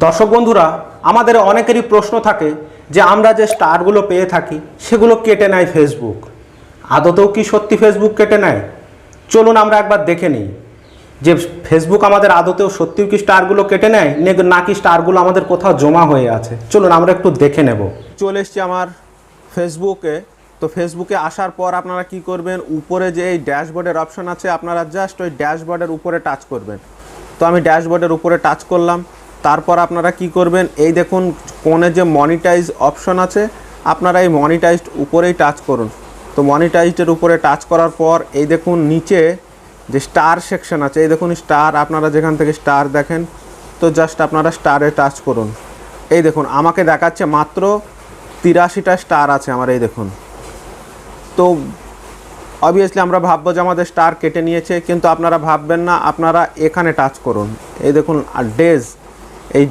দর্শক বন্ধুরা, আমাদের অনেকেরই প্রশ্ন থাকে যে আমরা যে স্টারগুলো পেয়ে থাকি সেগুলো কেটে নেয় ফেসবুক। আদতেও কি সত্যি ফেসবুক কেটে নেয়? চলুন আমরা একবার দেখে নিই যে ফেসবুক আমাদের আদতেও সত্যিও কি স্টারগুলো কেটে নেয় নাকি স্টারগুলো আমাদের কোথাও জমা হয়ে আছে। চলুন আমরা একটু দেখে নেব। চলে এসছি আমার ফেসবুকে। তো ফেসবুকে আসার পর আপনারা কি করবেন, উপরে যে এই ড্যাশবোর্ডের অপশন আছে আপনারা জাস্ট ওই ড্যাশবোর্ডের উপরে টাচ করবেন। তো আমি ড্যাশবোর্ডের উপরে টাচ করলাম। তারপর আপনারা কি করবেন, এই দেখুন কোণে যে মনিটাইজ অপশন আছে আপনারা এই মনিটাইজড উপরেই টাচ করুন। তো মনিটাইজডের উপরে টাচ করার পর এই দেখুন নিচে যে স্টার সেকশন আছে, এই দেখুন স্টার, আপনারা যেখান থেকে স্টার দেখেন তো জাস্ট আপনারা স্টারে টাচ করুন। এই দেখুন আমাকে দেখাচ্ছে মাত্র 83টা স্টার আছে আমার, এই দেখুন। তো অবভিয়াসলি আমরা ভাববো যে আমাদের স্টার কেটে নিয়েছে, কিন্তু আপনারা ভাববেন না, আপনারা এখানে টাচ করুন। এই দেখুন আর ডেজ